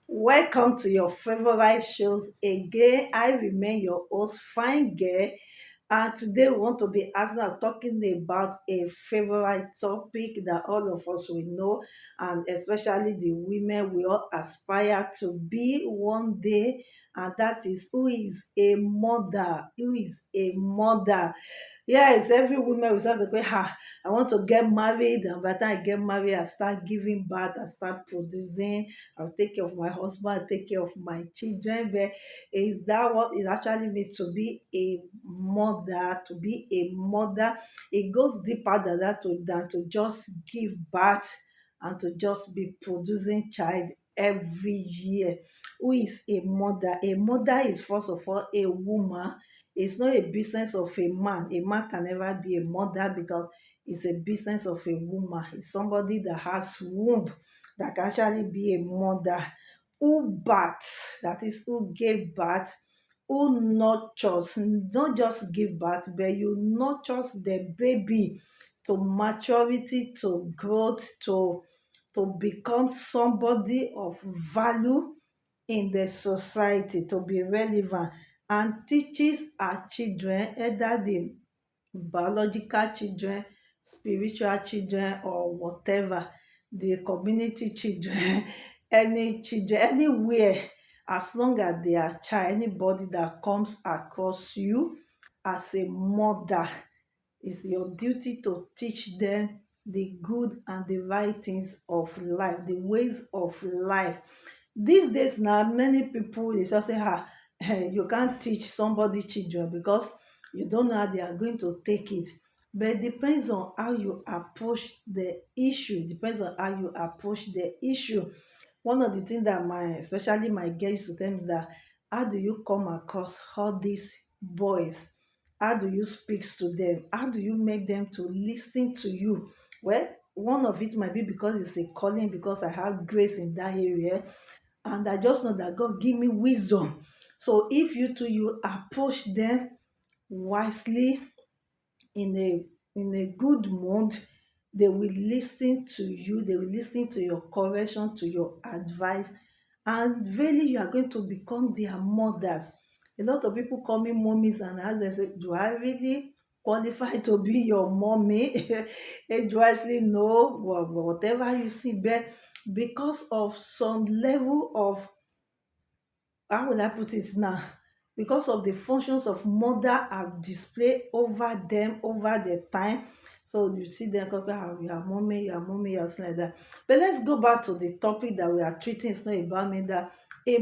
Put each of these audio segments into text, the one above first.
Welcome to your favorite shows again. I remain your host, Fine Girl, and today we want to be asking and talking about a favorite topic that all of us will know, and especially the women we all aspire to be one day, and that is who is a mother. Who is a mother? Yes, every woman will start to say, I want to get married, and by the time I get married, I start giving birth, I start producing, I'll take care of my husband, I'll take care of my children. But is that what it actually means to be a mother? To be a mother, it goes deeper than that than to just give birth and to just be producing child every year. Who is a mother? A mother is first of all a woman. It's not a business of a man. A man can never be a mother because it's a business of a woman. It's somebody that has womb that can actually be a mother. Who births, that is, who gave birth, who nurtures, not just give birth, but you nurtures the baby to maturity, to growth, to become somebody of value in the society, to be relevant, and teaches our children, either the biological children, spiritual children, or whatever, the community children, any children, anywhere, as long as they are child, anybody that comes across you as a mother, it's your duty to teach them the good and the right things of life, the ways of life. These days now, many people they just say, you can't teach somebody children because you don't know how they are going to take it. But it depends on how you approach the issue, depends on how you approach the issue. One of the things that especially my girls used to tell me is that, how do you come across all these boys? How do you speak to them? How do you make them to listen to you? Well, one of it might be because it's a calling, because I have grace in that area, and I just know that God give me wisdom. So if you approach them wisely, in a good mood, they will listen to you, they will listen to your correction, to your advice, and really you are going to become their mothers. A lot of people call me mommies and ask them, say, do I really qualify to be your mommy? Age wisely, no, whatever you see, but because of some level of, how will I put it now? Because of the functions of mother are displayed over them over the time. So you see them talking, you are mommy, you are mommy, you are something like that. But let's go back to the topic that we are treating. It's not about me, that a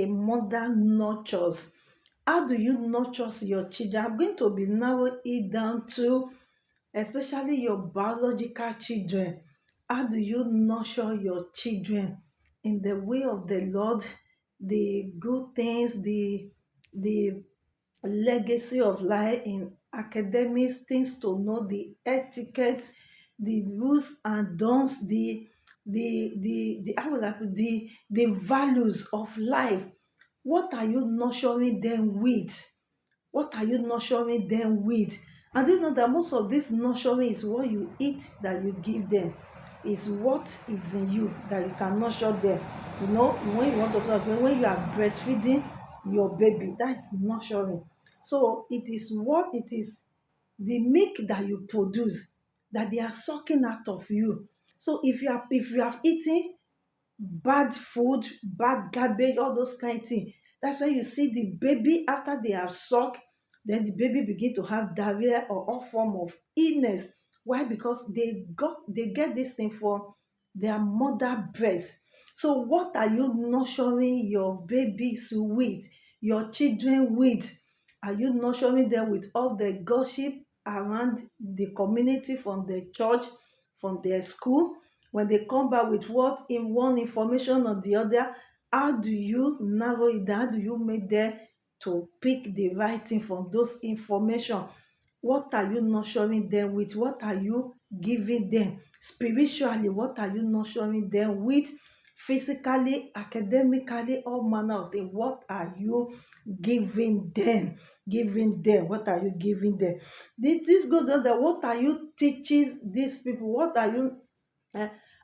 mother nurtures. How do you nurture your children? I'm going to be narrowing it down to especially your biological children. How do you nurture your children in the way of the Lord, the good things, the legacy of life in academics, things to know, the etiquette, the rules and don'ts, the how will I put, the values of life. What are you nurturing them with? What are you nurturing them with? And do you know that most of this nurturing is what you eat that you give them, is what is in you that you can nurture them. When you want to talk, when you are breastfeeding your baby, that is nurturing. So it is what it is, the milk that you produce, that they are sucking out of you. So if you have eaten bad food, bad garbage, all those kind of things. That's why you see the baby after they have sucked, then the baby begin to have diarrhea or all form of illness. Why? Because they get this thing from their mother breast. So what are you nurturing your babies with, your children with? Are you nurturing them with all the gossip around the community, from the church, from their school? When they come back with what in one information or the other, how do you narrow it down? How do you make them to pick the right thing from those information? What are you nurturing them with? What are you giving them spiritually? What are you nurturing them with? Physically, academically, all manner of things. What are you giving them? Giving them. What are you giving them? This goes on that. What are you teaching these people? What are you,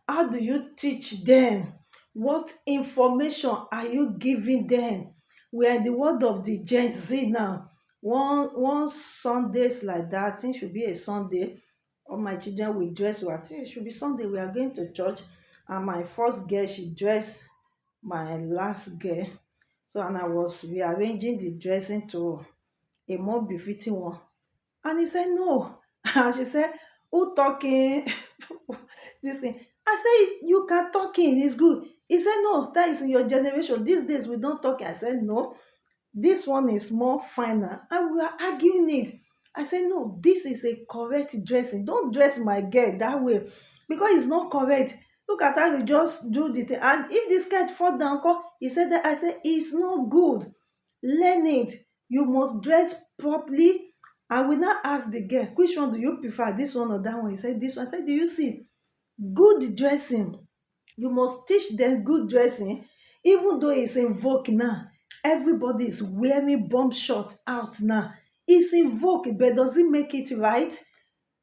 how do you teach them? What information are you giving them? We are in the world of the Gen Z now. One Sundays like that, I think should be a Sunday. All my children will dress well. I think it should be Sunday. We are going to church, and my first girl she dressed my last girl. So and I was rearranging the dressing to a more befitting one. And he said, no. And she said, who talking? This thing. I said, you can talking, it's good. He said, no, that is in your generation. These days we don't talk. I said, no, this one is more finer. And we are arguing it. I said, no, this is a correct dressing. Don't dress my girl that way because it's not correct. Look at how you just do the thing. And if this skirt fall down, he said that. I said, it's not good. Learn it. You must dress properly. I will now ask the girl, which one do you prefer, this one or that one? He said, this one. I said, do you see? Good dressing. You must teach them good dressing, even though it's in vogue now. Everybody is wearing bomb shot out now. It's in vogue, but does it make it right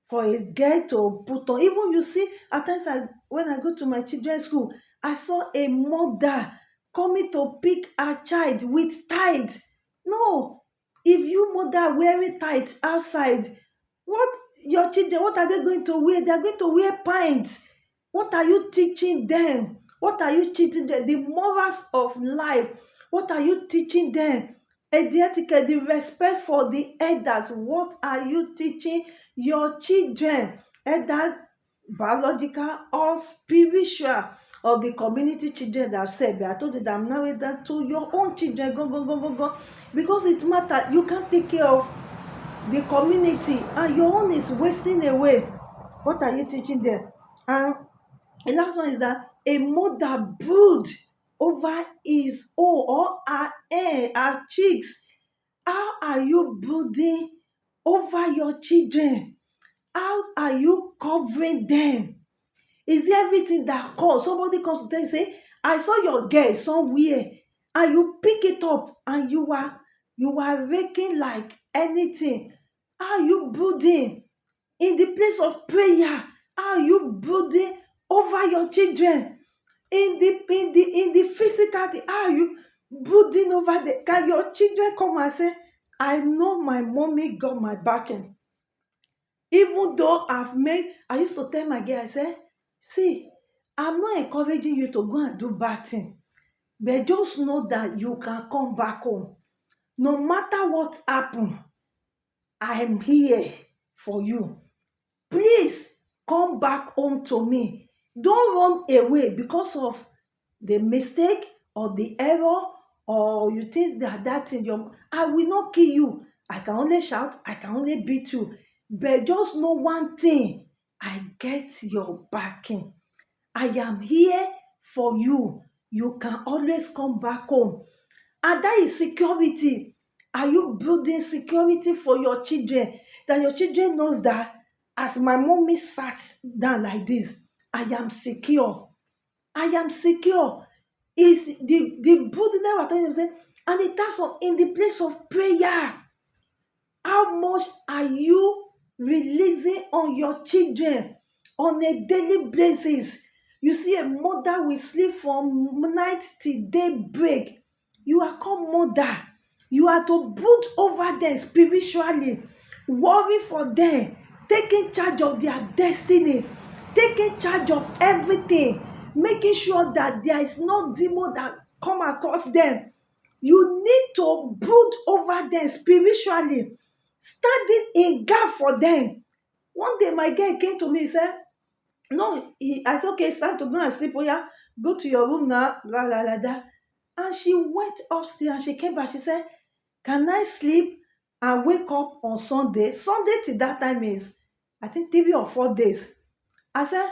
for a girl to put on? Even you see, at times when I go to my children's school, I saw a mother coming to pick her child with tights. No, if you mother wearing tights outside, what your children, what are they going to wear? They are going to wear pants. What are you teaching them? What are you teaching them? The morals of life. What are you teaching them? And the etiquette, the respect for the elders. What are you teaching your children? Either biological or spiritual, or the community children that I've said. But I told you that I'm now with that to your own children. Go, go, go, go, go. Because it matters. You can't take care of the community and your own is wasting away. What are you teaching them? And the last one is that a mother brood over his own or her hair, her cheeks. How are you brooding over your children? How are you covering them? Is it everything that comes? Somebody comes to tell you, say, I saw your girl somewhere, and you pick it up and you are raking like anything. How are you brooding in the place of prayer? How are you brooding over your children in the physical thing? How are you brooding over the? Can your children come and say, I know my mommy got my backing? Even though I used to tell my girl, I said, see, I'm not encouraging you to go and do bad thing, but just know that you can come back home. No matter what happen, I am here for you. Please come back home to me. Don't run away because of the mistake or the error, or you think that thing, I will not kill you. I can only shout, I can only beat you. But just know one thing, I get your backing. I am here for you. You can always come back home. And that is security. Are you building security for your children? That your children knows that as my mommy sat down like this, I am secure. I am secure. Is the boldness we're talking about, and it starts from in the place of prayer. How much are you releasing on your children on a daily basis? You see, a mother will sleep from night till daybreak. You are called mother. You are to brood over them spiritually, worry for them, taking charge of their destiny, taking charge of everything, making sure that there is no demon that come across them. You need to brood over them spiritually, standing in gap for them. One day my girl came to me, he said, no, I said, okay, it's time to go and sleep. Oh yeah, go to your room now, la la la da. And she went upstairs and she came back. She said, can I sleep and wake up on Sunday? Sunday till that time is, I think, 3 or 4 days. I said,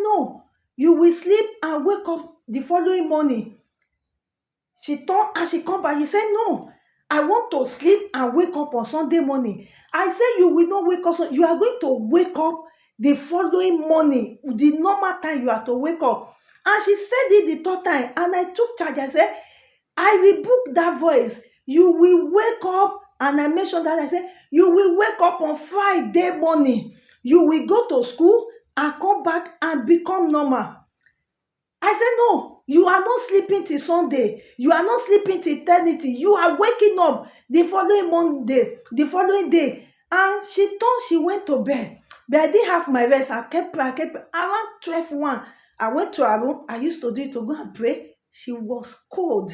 no, you will sleep and wake up the following morning. She thought and she come back. She said, no, I want to sleep and wake up on Sunday morning. I said, you will not wake up. So you are going to wake up the following morning, the normal time you are to wake up. And she said it the third time. And I took charge. I said, I rebuke that voice. You will wake up. And I mentioned that. I said, you will wake up on Friday morning. You will go to school and come back and become normal. I said, no, You are not sleeping till Sunday. You are not sleeping till eternity. You are waking up the following Monday, the following day. And she thought she went to bed. But I didn't have my rest. I kept praying. Around 12:01, I went to her room. I used to do it to go and pray. She was cold.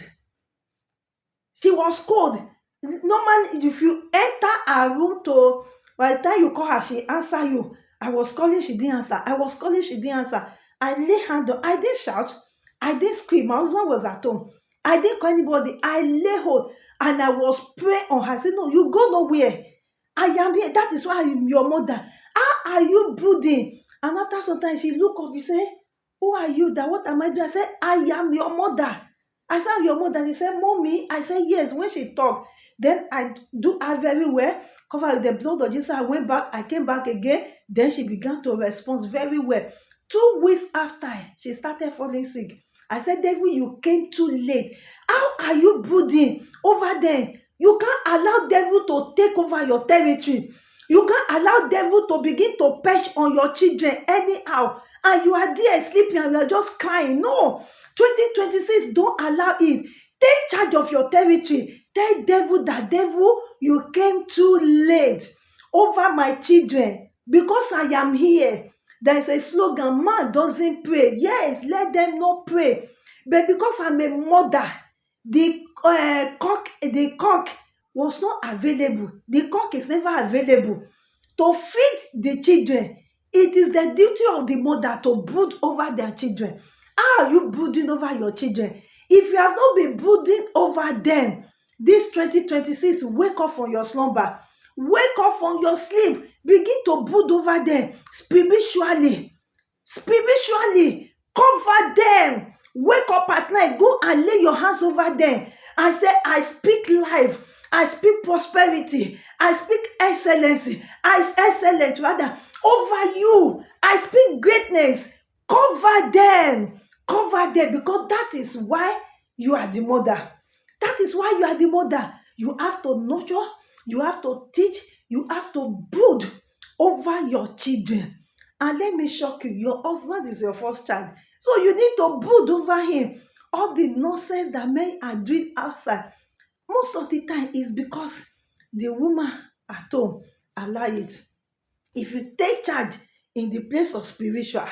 She was cold. Normally, if you enter her room to, by the time you call her, she answer you. I was calling, she didn't answer. I was calling, she didn't answer. I lay hand on. I didn't shout. I didn't scream. My husband was at home. I didn't call anybody. I lay hold and I was praying on her. I said, no, you go nowhere. I am here. That is why I'm your mother. How are you brooding? And after some time, she look up. She say, who are you? That what am I doing? I said, I am your mother. I said, I'm your mother. She said, mommy. I said, yes. When she talked, then I do her very well. Covered with the blood of Jesus. I went back. I came back again. Then she began to respond very well. 2 weeks after, she started falling sick. I said, devil, you came too late. How are you brooding over there? You can't allow devil to take over your territory. You can't allow devil to begin to perch on your children anyhow. And you are there sleeping and you are just crying. No. 2026, don't allow it. Take charge of your territory. Tell devil that devil, you came too late over my children because I am here. There is a slogan, man doesn't pray. Yes, let them not pray. But because I'm a mother, the cock was not available. The cock is never available to feed the children. It is the duty of the mother to brood over their children. How are you brooding over your children? If you have not been brooding over them, this 2026, wake up from your slumber. Wake up from your sleep. Begin to brood over them spiritually. Spiritually. Cover them. Wake up at night. Go and lay your hands over them. I say, I speak life. I speak prosperity. I speak excellency. Excellent rather over you. I speak greatness. Cover them. Cover them because that is why you are the mother. That is why you are the mother. You have to nurture. You have to teach. You have to brood over your children. And let me shock you. Your husband is your first child. So you need to brood over him. All the nonsense that men are doing outside, most of the time is because the woman at home allow it. If you take charge in the place of spiritual,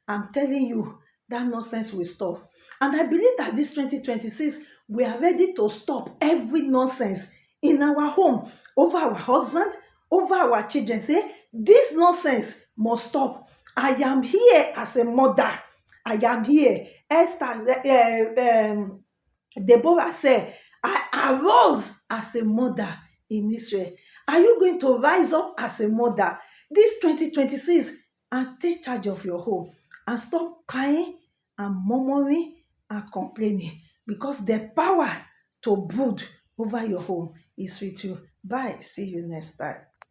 I'm telling you, that nonsense will stop. And I believe that this 2026, we are ready to stop every nonsense in our home, over our husband, over our children. Say, this nonsense must stop. I am here as a mother. I am here. Deborah said, I arose as a mother in Israel. Are you going to rise up as a mother this 2026 and take charge of your home and stop crying and murmuring and complaining? Because the power to brood over your home is with you. Bye. See you next time.